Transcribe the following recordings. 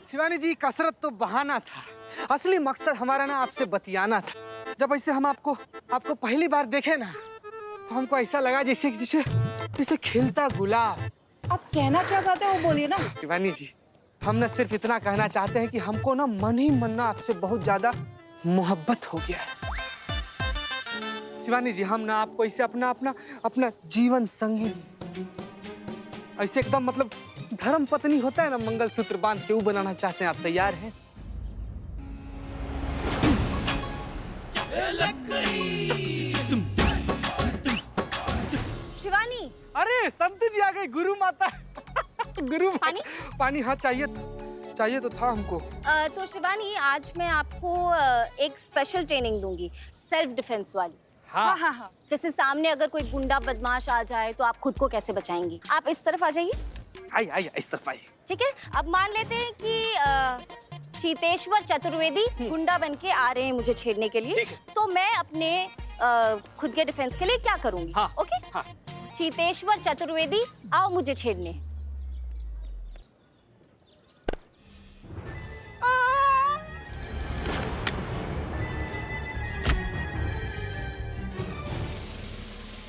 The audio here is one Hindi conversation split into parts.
शिवानी जी, कसरत तो बहाना था। असली मकसद हमारा ना आपसे बतियाना था। जब ऐसे हम आपको पहली बार देखे ना, तो हमको ऐसा लगा जैसे जैसे जैसे खिलता गुलाब। आप कहना क्या चाहते हो वो बोलिए ना। शिवानी जी, हम ना सिर्फ इतना कहना चाहते हैं कि हमको ना मन ही मन ना आपसे बहुत ज्यादा मोहब्बत हो गया है। शिवानी जी, हम ना आपको इसे अपना अपना अपना जीवन संगी, ऐसे एकदम मतलब धर्म पत्नी होता है ना, मंगलसूत्र बांध के वो बनाना चाहते हैं। आप तैयार हैं? शिवानी, अरे संतु जी आ गई, गुरु माता। गुरु पानी? पानी, हाँ चाहिए तो था हमको। तो शिवानी, आज मैं आपको एक स्पेशल ट्रेनिंग दूंगी, सेल्फ डिफेंस वाली। हाँ हाँ। जैसे सामने अगर कोई गुंडा बदमाश आ जाए तो आप खुद को कैसे बचाएंगी। आप इस तरफ आ जाइए। आई इस तरफ आई। ठीक है, अब मान लेते हैं कि चीतेश्वर चतुर्वेदी गुंडा बन के आ रहे हैं मुझे छेड़ने के लिए, तो मैं अपने खुद के डिफेंस के लिए क्या करूंगी। हाँ, ओके हाँ। चीतेश्वर चतुर्वेदी, आओ मुझे छेड़ने।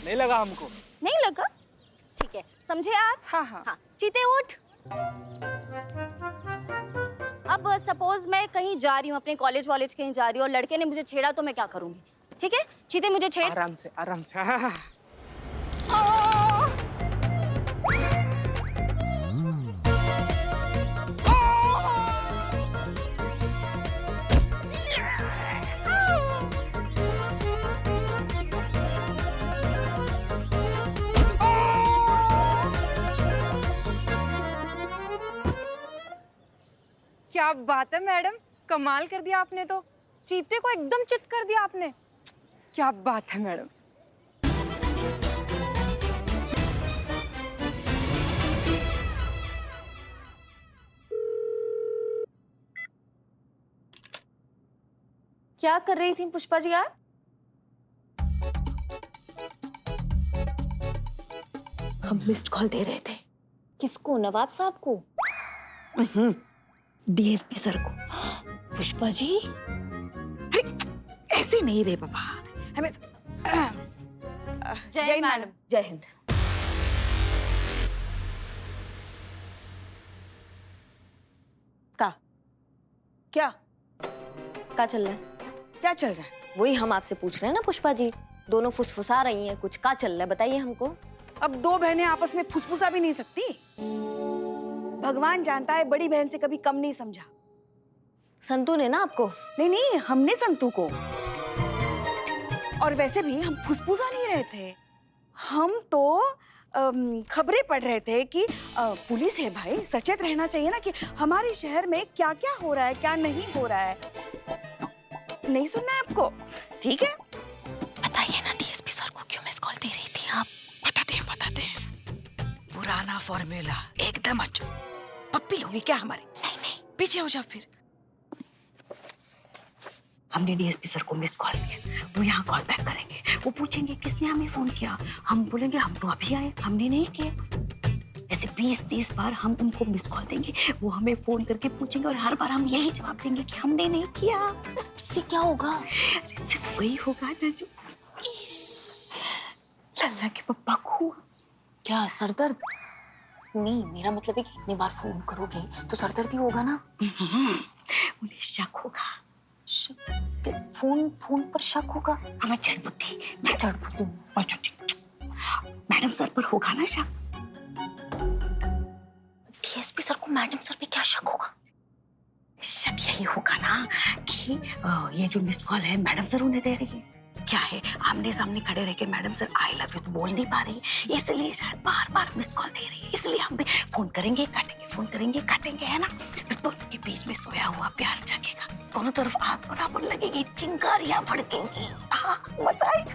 नहीं लगा हमको। नहीं लगा? ठीक है, समझे आप? हाँ। चीते उठ। अब सपोज मैं कहीं जा रही हूँ, अपने कॉलेज कहीं जा रही हूँ और लड़के ने मुझे छेड़ा, तो मैं क्या करूंगी? ठीक है, चीते मुझे छेड़। आराम से आराम से। हाँ। क्या बात है मैडम, कमाल कर दिया आपने तो। चीते को एकदम चित कर दिया आपने। क्या बात है मैडम। क्या कर रही थी पुष्पा जी आप? हम मिस्ड कॉल दे रहे थे। किसको? नवाब साहब को? डीएसपी सर को। पुष्पा जी, ऐसे नहीं रे बाबा, हमें जय मैडम। जय हिंद। का क्या क्या चल रहा है? क्या चल रहा है? वही हम आपसे पूछ रहे हैं ना पुष्पा जी, दोनों फुसफुसा रही हैं, कुछ क्या चल रहा है बताइए हमको। अब दो बहनें आपस में फुसफुसा भी नहीं सकती। भगवान जानता है बड़ी बहन से कभी कम नहीं समझा। संतू ने ना आपको? नहीं, हमने संतू को। और वैसे भी हम फुसफुसा नहीं रहे थे, हम तो खबरें पढ़ रहे थे कि पुलिस है भाई, सचेत रहना चाहिए ना कि हमारे शहर में क्या क्या हो रहा है, क्या नहीं हो रहा है। नहीं सुनना है आपको? ठीक है, बताइए ना डीएसपी सर को क्यों मिस कॉल दे रही थी आप? बताते हैं। पुराना फॉर्मूला एकदम अच्छा। पप्पी लोगी क्या हमारी? नहीं, पीछे हो जाओ फिर। हमने डीएसपी सर को मिस कॉल किया, वो यहाँ कॉल बैक करेंगे, वो पूछेंगे किसने हमें फोन किया, हम बोलेंगे हम तो अभी आए, हमने नहीं किया। ऐसे 20-30 बार हम उनको मिस कॉल देंगे, वो हमें फोन करके पूछेंगे और हर बार हम यही जवाब देंगे कि हमने नहीं किया। इससे क्या होगा? अरे सिर्फ वही होगा ना जो लल्ला के पप्पा को। क्या सरदर्द? नहीं, मेरा मतलब है कि इतनी बार फोन करोगे तो सरदर्द ही होगा ना। उन्हें शक होगा। फोन पर शक होगा? हमें जड़ बुद्धि अच्छा ठीक। मैडम सर पर होगा ना शक। डीएसपी सर को मैडम सर पे क्या शक होगा? शक यही होगा ना कि ये जो मिस्ड कॉल है मैडम सर उन्हें दे रही है। क्या है, आमने सामने खड़े रह के madam sir I love you तो बोल नहीं पा रही, इसलिए शायद बार बार मिस्ड कॉल दे रही है। इसलिए हम भी फोन करेंगे काटेंगे, है ना। फिर दोनों के बीच में सोया हुआ प्यार जागेगा, दोनों तरफ आग बराबर लगेगी, चिंगारियां भड़केंगी। मजा आएगा।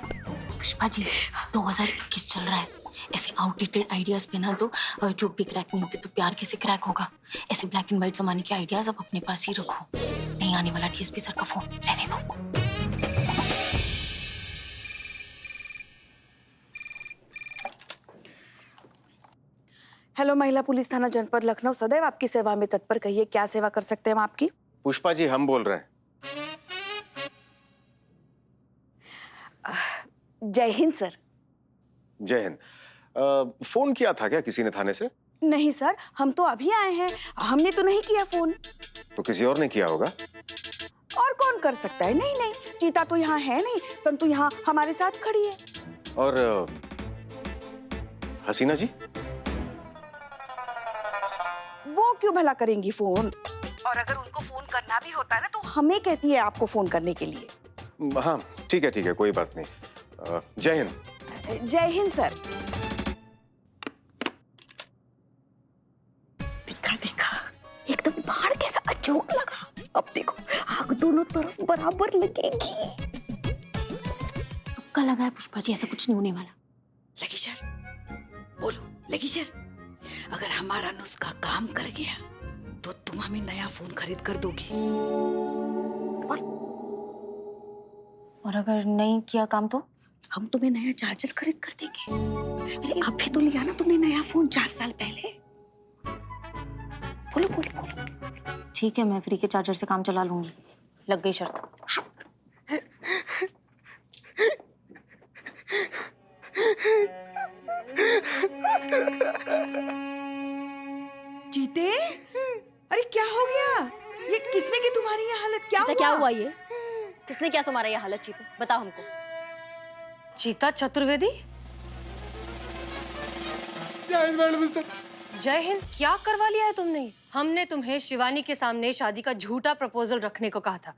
पुष्पा जी, 2021 चल रहा है, ऐसे आउटडेटेड आइडियाज पे ना तो जो भी क्रैक नहीं होते तो प्यार कैसे क्रैक होगा। ऐसे ब्लैक एंड व्हाइट जमाने के आइडियाज आप अपने पास ही रखो। नहीं आने वाला डीएसपी सर का फोन, रहने दो। हेलो, महिला पुलिस थाना जनपद लखनऊ सदैव आपकी सेवा में तत्पर। कहिए क्या सेवा कर सकते हैं हम आपकी? पुष्पा जी, हम बोल रहे हैं। जय हिंद सर। जय हिंद। फोन किया था क्या किसी ने थाने से? नहीं सर, हम तो अभी आए हैं, हमने तो नहीं किया फोन। तो किसी और ने किया होगा। और कौन कर सकता है? नहीं नहीं, चीता तो यहाँ है नहीं, संतू यहाँ हमारे साथ खड़ी है। और हसीना जी? वो क्यों भला करेंगी फोन? और अगर उनको फोन करना भी होता है ना, तो हमें कहती है आपको फोन करने के लिए। हाँ ठीक है, कोई बात नहीं। जय हिंद। जय हिंद सर। देखा देखा, एकदम बाढ़ कैसा अचूक लगा। अब देखो आग दोनों तरफ बराबर लगेगी। तुक्का लगा है पुष्पा जी, ऐसा कुछ नहीं होने वाला। लगी शर्त, बोलो लगी शर्त। अगर हमारा नुस्खा काम कर गया तो तुम हमें नया फोन खरीद कर दोगी। और अगर नहीं किया काम तो? हम तुम्हें नया चार्जर खरीद कर देंगे। अरे अभी तो लिया ना तुमने नया फोन 4 साल पहले। बोलो बोलो बोलो। ठीक है, मैं फ्री के चार्जर से काम चला लूंगी। लग गई शर्त। जीते, अरे क्या हो गया? ये किसने की तुम्हारी ये हालत? क्या हुआ ये? किसने क्या तुम्हारा ये हालत चीते? बताओ हमको। चीता चतुर्वेदी, जय हिंद मैडम सर। जय हिंद। क्या करवा लिया है तुमने? हमने तुम्हें शिवानी के सामने शादी का झूठा प्रपोजल रखने को कहा था,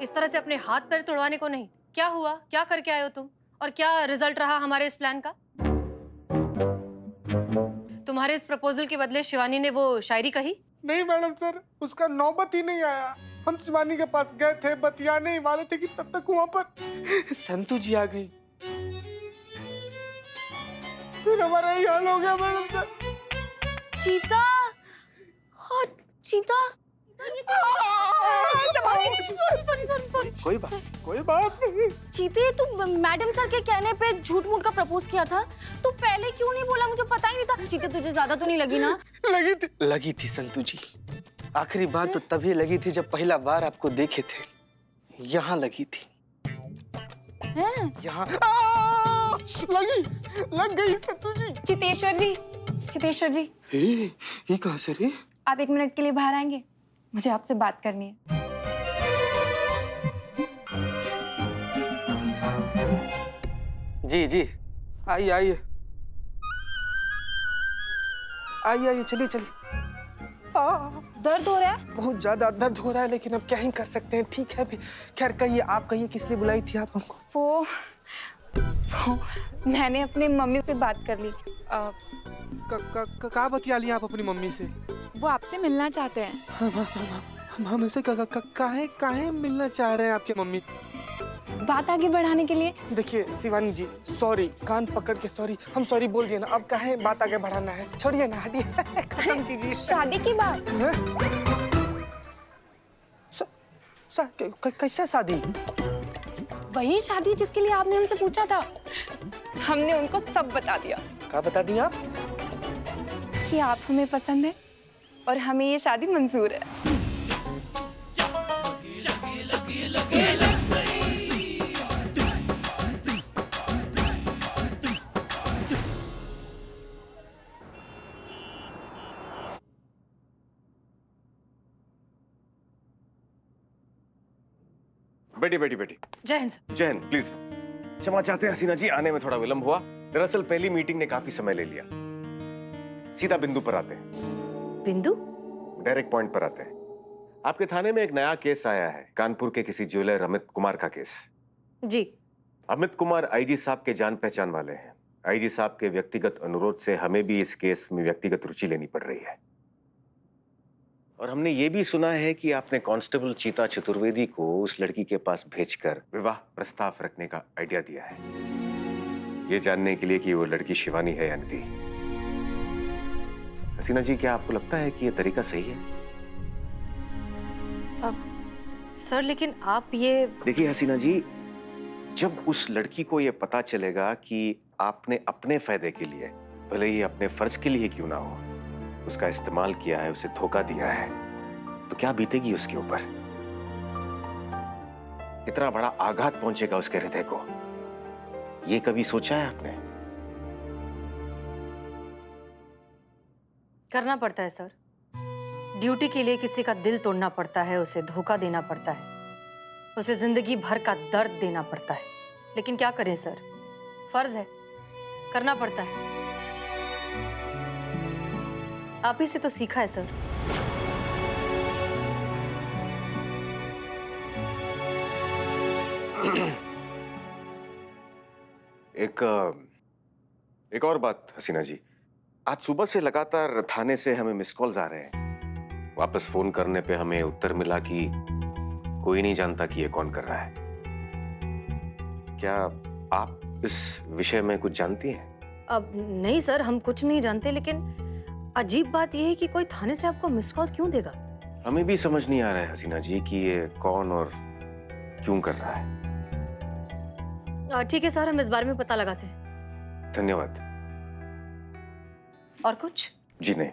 इस तरह से अपने हाथ पैर तोड़वाने को नहीं। क्या हुआ? क्या करके आए हो तुम? और क्या रिजल्ट रहा हमारे इस प्लान का? तुम्हारे इस प्रपोजल के बदले शिवानी ने वो शायरी कही? नहीं मैडम सर, उसका नौबत ही नहीं आया। हम शिवानी के पास गए थे, बतियाने ही वाले थे कि तब तक वहां पर संतू जी आ गई। फिर हमारा ये हाल हो गया मैडम सर। चीता, हाँ चीता। कोई बात नहीं। चीते, तू मैडम सर के कहने पे झूठ मूठ का प्रपोज किया था, तू पहले क्यों नहीं बोला? मुझे पता ही नहीं था। चीते, तुझे ज्यादा तो नहीं लगी ना? लगी थी संतू जी। आखिरी बार तो तभी लगी थी जब पहला बार आपको देखे थे। यहाँ लगी थी। यहाँ लग गई संतू जी। चितेश्वर जी, ये कहाँ से रे? आप 1 मिनट के लिए बाहर आएंगे? मुझे आपसे बात करनी है। जी आइए आइए चलिए। दर्द हो रहा है? बहुत ज्यादा दर्द हो रहा है, लेकिन अब क्या ही कर सकते हैं। ठीक है, अभी खैर कहिए, आप कहिए किस लिए बुलाई थी आप हमको? वो मैंने अपने मम्मी से बात कर ली। कहाँ बतिया लिया आप अपनी मम्मी से? वो आपसे मिलना चाहते हैं। हम ऐसे काहे मिलना चाह रहे हैं आपके मम्मी? बात आगे बढ़ाने के लिए। देखिए शिवानी जी, सॉरी, कान पकड़ के सॉरी। हम सॉरी बोल दिए ना, अब काहे बात आगे बढ़ाना है? छोड़िए ना, हटिए। खत्म कीजिए। शादी की बात। कैसा शादी? वही शादी जिसके लिए आपने हमसे पूछा था। हमने उनको सब बता दिया। क्या बता दिया आप? कि आप हमें पसंद है और हमें ये शादी मंजूर है। बेटी। जय हिंद। जय हिंद। प्लीज क्षमा चाहते हैं हसीना जी, आने में थोड़ा विलंब हुआ। दरअसल पहली मीटिंग ने काफी समय ले लिया। सीधा बिंदु पर आते हैं। बिंदु? डायरेक्ट पॉइंट पर आते हैं। आपके थाने में एक नया केस आया है, कानपुर के किसी ज्वेलर अमित कुमार का केस। जी। अमित कुमार आईजी साहब के जान पहचान वाले हैं। आईजी साहब के व्यक्तिगत अनुरोध से हमें भी इस केस में व्यक्तिगत रुचि लेनी पड़ रही है। और हमने ये भी सुना है कि आपने कांस्टेबल चीता चतुर्वेदी को उस लड़की के पास भेजकर विवाह प्रस्ताव रखने का आइडिया दिया है, ये जानने के लिए कि वो लड़की शिवानी है या नहीं। हसीना जी, क्या आपको लगता है कि ये तरीका सही है? सर, लेकिन आप ये... देखिए हसीना जी, जब उस लड़की को ये पता चलेगा कि आपने अपने फायदे के लिए भले ही अपने फर्ज के लिए क्यों ना हो, उसका इस्तेमाल किया है, उसे धोखा दिया है, तो क्या बीतेगी उसके ऊपर? कितना बड़ा आघात पहुंचेगा उसके हृदय को, ये कभी सोचा है आपने? करना पड़ता है सर। ड्यूटी के लिए किसी का दिल तोड़ना पड़ता है, उसे धोखा देना पड़ता है, उसे जिंदगी भर का दर्द देना पड़ता है। लेकिन क्या करें सर, फर्ज है, करना पड़ता है। आप ही से तो सीखा है सर। एक और बात हसीना जी, आज सुबह से लगातार थाने से हमें मिस कॉल्स आ रहे हैं। वापस फोन करने पे हमें उत्तर मिला कि कोई नहीं जानता कि ये कौन कर रहा है। क्या आप इस विषय में कुछ जानती हैं? अब नहीं सर, हम कुछ नहीं जानते, लेकिन अजीब बात यह है कि कोई थाने से आपको मिस कॉल क्यों देगा? हमें भी समझ नहीं आ रहा है हसीना जी कि ये कौन और क्यों कर रहा है। ठीक है सर, हम इस बारे में पता लगाते हैं। धन्यवाद। और कुछ? जी नहीं।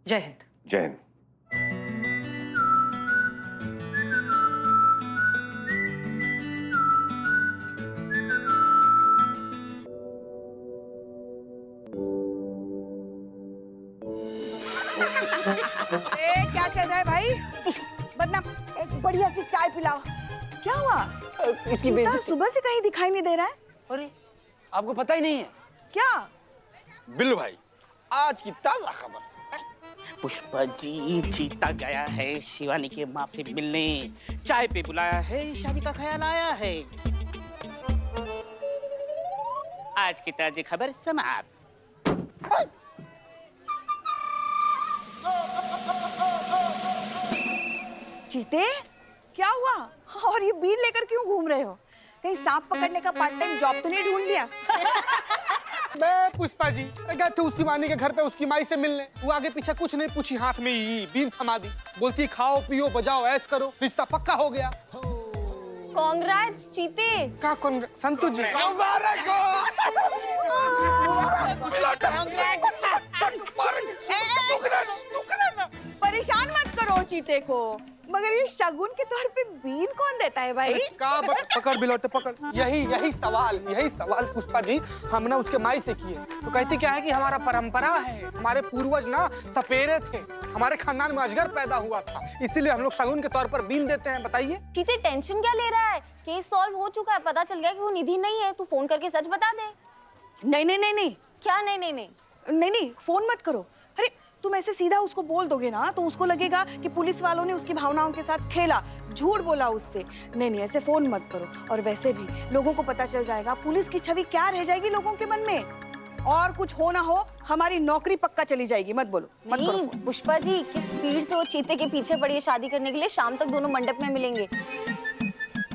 जय हिंद। जय हिंद। क्या चल रहा है भाई? वरना एक बढ़िया सी चाय पिलाओ। क्या हुआ? चीता सुबह से कहीं दिखाई नहीं दे रहा है। अरे आपको पता ही नहीं है क्या? बिल्लू भाई, आज की ताजा खबर। पुष्पा जी, चीता गया है शिवानी के माँ से मिलने, चाय पे बुलाया है, शादी का ख्याल आया है। आज की ताजी खबर समाप्त। चीते, क्या हुआ? और ये बीन लेकर क्यों घूम रहे हो? कहीं सांप पकड़ने का पार्ट टाइम जॉब तो नहीं ढूंढ लिया? मैं पुष्पा जी गए थे उस शिवानी के घर पे उसकी माई से मिलने। वो आगे पीछे कुछ नहीं पूछी, हाथ में ही बीन थमा दी। बोलती खाओ पियो बजाओ ऐश करो, रिश्ता पक्का हो गया। कांग्रेट्स चीते। का कौन? संतु जी। परेशान मत करो चीते को, मगर ये शगुन के तौर पे बीन कौन देता है भाई? पकड़ बिलोटे पकड़। यही सवाल पुष्पा जी हम ना उसके माई से किए, तो कहती क्या है कि हमारा परंपरा है, हमारे पूर्वज ना सपेरे थे, हमारे खानदान में अजगर पैदा हुआ था, इसीलिए हम लोग शगुन के तौर पर बीन देते हैं। बताइए चीते, टेंशन क्या ले रहा है? केस सॉल्व हो चुका है, पता चल गया कि वो निधि नहीं है। तू फोन करके सच बता दे। नहीं। क्या नहीं? नहीं, फोन मत करो। अरे तुम ऐसे सीधा उसको बोल दोगे ना तो उसको लगेगा कि पुलिस वालों ने उसकी भावनाओं के साथ खेला, झूठ बोला उससे। नहीं, ऐसे फोन मत करो। और वैसे भी लोगों को पता चल जाएगा, पुलिस की छवि क्या रह जाएगी लोगों के मन में। और कुछ हो ना हो, हमारी नौकरी पक्का चली जाएगी। मत बोलो, मत करो नहीं फोन। पुष्पा जी, किस स्पीड से वो चीते के पीछे पड़ी है शादी करने के लिए। शाम तक दोनों मंडप में मिलेंगे।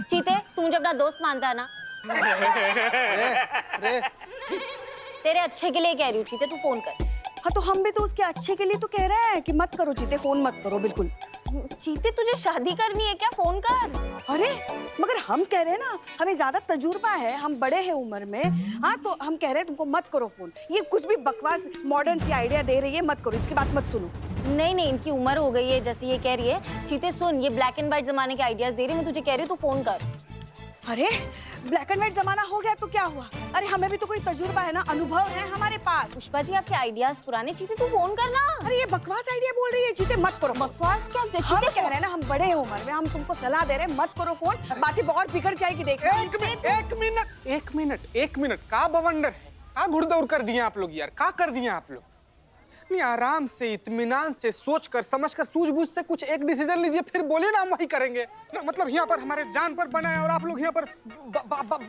चीते, तू मुझे अपना दोस्त मानता है ना? तेरे अच्छे के लिए कह रही हूँ चीते, तू फोन कर। हाँ तो हम भी तो उसके अच्छे के लिए तो कह रहे हैं कि मत करो चीते, फोन मत करो बिल्कुल। चीते, तुझे शादी करनी है क्या? फोन कर। अरे मगर हम कह रहे हैं ना, हमें ज्यादा तजुर्बा है, हम बड़े हैं उम्र में। हाँ तो हम कह रहे हैं तुमको मत करो फोन। ये कुछ भी बकवास मॉडर्न सी आइडिया दे रही है, मत करो, इसकी बात मत सुनो। नहीं, इनकी उम्र हो गई है जैसे ये कह रही है। चीते सुन, ये ब्लैक एंड व्हाइट जमाने के आइडियाज दे रही है, मैं तुझे कह रही हूँ तू फोन कर। अरे ब्लैक एंड व्हाइट जमाना हो गया तो क्या हुआ? अरे हमें भी तो कोई तजुर्बा है ना, अनुभव है हमारे पास। पुष्पा जी, आपके आइडियाज पुराने। चीते तू फोन करना। अरे ये बकवास आइडिया बोल रही है चीते, मत करो। बकवास क्या? हम कह रहे हैं ना, हम बड़े हैं उम्र में, हम तुमको सलाह दे रहे हैं, मत करो फोन, बातें बहुत बिगड़ जाएगी। देख एक मिनट का बवंडर है, का घुड़दौड़ कर दिए आप लोग यार, का कर दिए आप लोग? नहीं, आराम से इत्मीनान से सोच कर समझ कर सूझबूझ से कुछ एक डिसीजन लीजिए, फिर बोलिए ना हम वही करेंगे ना। मतलब यहाँ पर हमारे जान पर बना है और आप लोग यहाँ पर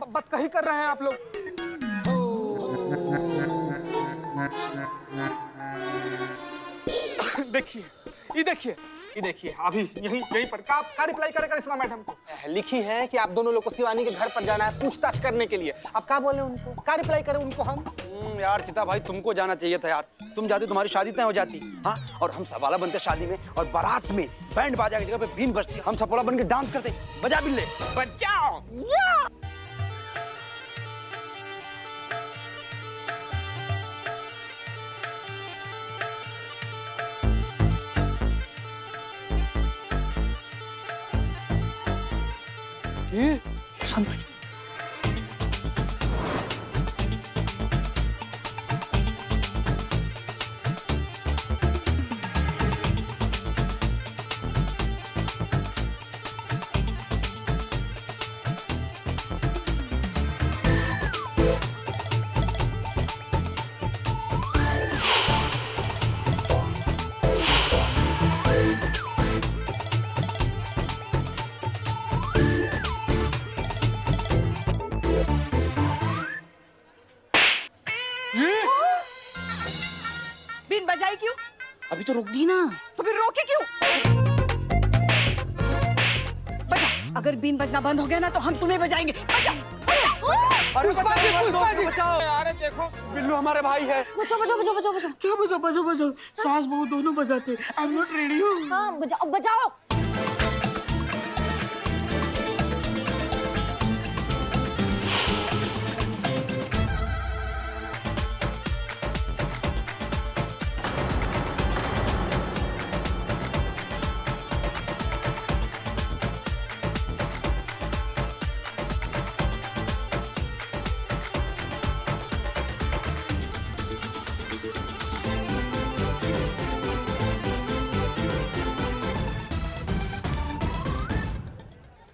बदकही कर रहे हैं आप लोग। देखिए ये देखिए अभी यहीं पर का रिप्लाई करेगा इसमें मैडम को लिखी है कि आप दोनों लोग को शिवानी के घर पर जाना है पूछताछ करने के लिए। आप क्या बोले उनको? क्या रिप्लाई करें उनको हम? यार चिता भाई, तुमको जाना चाहिए था यार। तुम जाती तुम्हारी शादी तय हो जाती। हाँ, और हम सवाला बनते शादी में, और बारात में बैंड बाजा की जगह पे बीन बजती, हम सपोला बन के डांस करते। बजा बिल्ले बजाओ। ये संतोष बीन बजाई क्यों? अभी तो रोक दी ना। तो फिर रोके क्यों? बजा। अगर बीन बजना बंद हो गया ना तो हम तुम्हें बजाएंगे। बजा। पुष्पा जी बचाओ। अरे देखो बिल्लू हमारे भाई है। बजाओ बजाओ बजाओ बजाओ बजाओ। क्या बजा बजा बजा सास बहू दोनों बजाते आई एम नॉट रेडी हूँ। हाँ बजाओ बजाओ।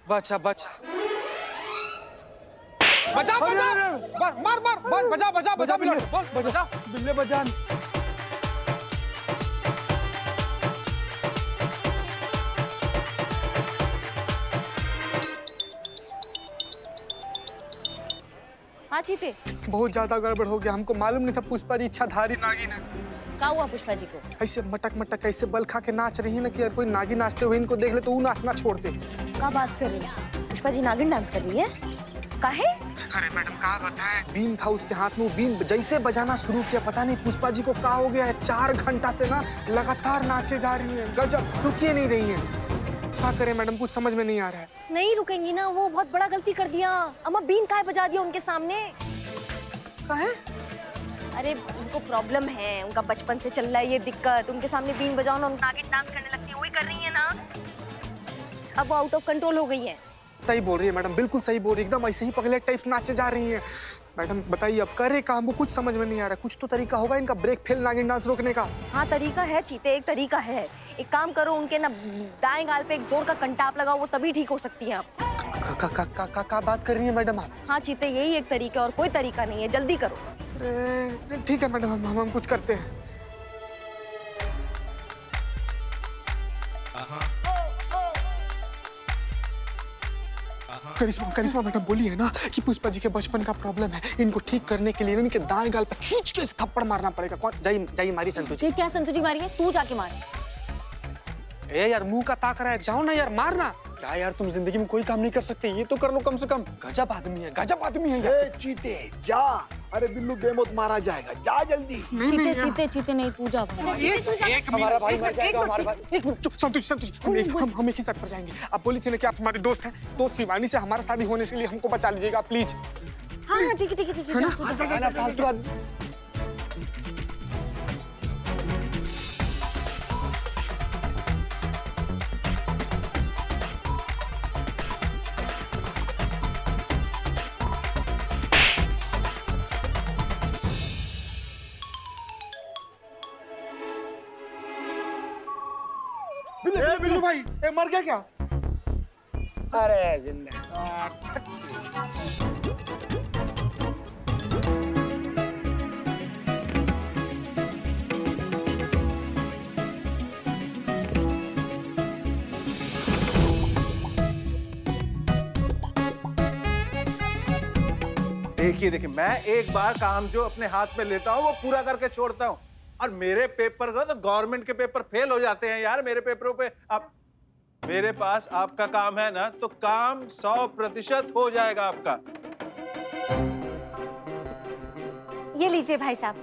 बचा बचा बजा बजा मार मार मार बजा बजा बजा बिल्ले बोल बजा बिल्ले बजा। हाँ चीते, बहुत ज्यादा गड़बड़ हो गया, हमको मालूम नहीं था पुष्पा जी इच्छाधारी नागिन है। क्या हुआ पुष्पा जी को? ऐसे मटक मटक ऐसे बल खा के नाच रही है ना कि यार कोई नागिन नाचते हुए इनको देख ले तो वो नाचना छोड़ दे। क्या बात कर रही है? पुष्पा जी नागिन डांस कर रही है? काहे? अरे मैडम कहा बताएं, बीन था उसके हाथ में, वो बीन जैसे बजाना शुरू किया पता नहीं पुष्पा जी को क्या हो गया है, 4 घंटा से ना लगातार नाचे जा रही है, गजब, रुकिए नहीं रही है। क्या करें मैडम, कुछ समझ में नहीं आ रहा है। नहीं रुकेंगी ना, वो बहुत बड़ा गलती कर दिया। अम्मा बीन काहे बजा दिया उनके सामने? काहे? अरे उनको प्रॉब्लम है, उनका बचपन से चल रहा है ये दिक्कत। उनके सामने बीन बजाओ ना, नागिन डांस करने लगती है, वही कर रही है ना। अब वो आउट ऑफ कंट्रोल हो गई है। सही बोल रही है मैडम, बिल्कुल सही बोल रही है, एकदम ऐसे ही पगले टाइप से नाचे जा रही हैं। मैडम बताइए अब करे काम, हमको कुछ समझ में नहीं आ रहा, कुछ तो तरीका होगा इनका ब्रेक फेल नागिन डांस रोकने का। हाँ तरीका है चीते, एक तरीका है। एक काम करो, उनके ना दाएं गाल पे एक जोर का कंटाप लगाओ, वो तभी ठीक हो सकती है। आप का बात कर रही है मैडम आप? हाँ चीते, यही एक तरीका, और कोई तरीका नहीं है, जल्दी करो। अरे ठीक है मैडम, हम कुछ करते हैं। करिश्मा मैडम बोली है ना कि पुष्पा जी के बचपन का प्रॉब्लम है, इनको ठीक करने के लिए इनके दाएं गाल पे खींच के थप्पड़ मारना पड़ेगा। कौन जाई मारी संतु जी? क्या संतु जी मारी है? तू जाके मार। ए यार मुंह का ताक रहा है, जाओ ना यार मारना। क्या यार तुम जिंदगी में कोई काम नहीं कर सकते, ये तो कर लो कम से कम। गजब आदमी है, गजब आदमी है यार। चीते जा, अरे बिल्लू गेमोत मारा जाएगा, जा जल्दी। चीते नहीं, तू जा भाई। हमारा भाई मर जाएगा, हमारा भाई। एक मिनट चुप, संतोष हम एक ही साथ पर जाएंगे। आप बोली थी ना कि आप हमारे दोस्त हैं, तो शिवानी से हमारा शादी होने के लिए हमको बचा लीजिएगा प्लीज। हाँ ठीक है ना फालतू आदमी। बिल्लू भाई मर गया क्या? अरे जिंदा। देखिए मैं एक बार काम जो अपने हाथ में लेता हूँ वो पूरा करके छोड़ता हूँ, और मेरे पेपर का तो गवर्नमेंट के पेपर फेल हो जाते हैं यार मेरे पेपरों पे। अब मेरे पास आपका काम है ना, तो काम 100% हो जाएगा आपका। ये लीजिए भाई साहब,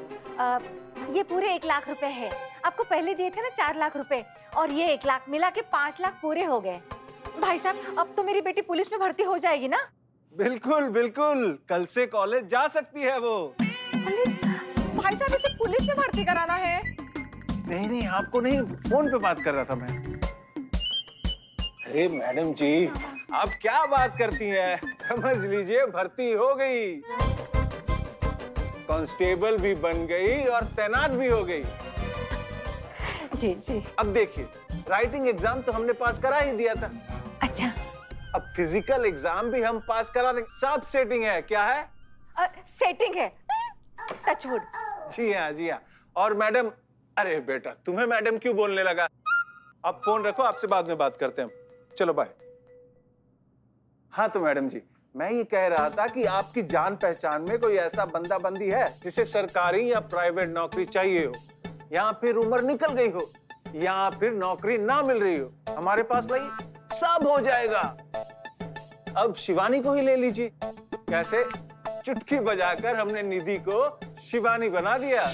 ये पूरे 1 लाख रुपए है। आपको पहले दिए थे ना 4 लाख रुपए, और ये 1 लाख मिला के 5 लाख पूरे हो गए। भाई साहब अब तो मेरी बेटी पुलिस में भर्ती हो जाएगी ना? बिल्कुल बिल्कुल, कल से कॉलेज जा सकती है वो। पुलिस? भाई साहब इसे पुलिस में भर्ती कराना है? नहीं आपको नहीं, फोन पे बात कर रहा था मैं। अरे मैडम जी, आप क्या बात करती हैं? समझ लीजिए भर्ती हो गई, कांस्टेबल भी बन गई और तैनात भी हो गई। जी जी। अब देखिए, राइटिंग एग्जाम तो हमने पास करा ही दिया था, अच्छा, अब फिजिकल एग्जाम भी हम पास करा देंगे। सब सेटिंग है। क्या है? सेटिंग है। टचवुड। जी हाँ, जी हाँ। और मैडम, अरे बेटा तुम्हें मैडम क्यों बोलने लगा? आप फोन रखो, आपसे बाद में बात करते हैं। चलो बाय। हाँ तो मैडम जी, मैं ये कह रहा था कि आपकी जान पहचान में कोई ऐसा बंदा बंदी है जिसे सरकारी या प्राइवेट नौकरी चाहिए हो, या फिर उम्र निकल गई हो, या फिर नौकरी ना मिल रही हो, हमारे पास लाइए, सब हो जाएगा। अब शिवानी को ही ले लीजिए। कैसे? चुटकी बजाकर हमने निधि को शिवानी बना दिया।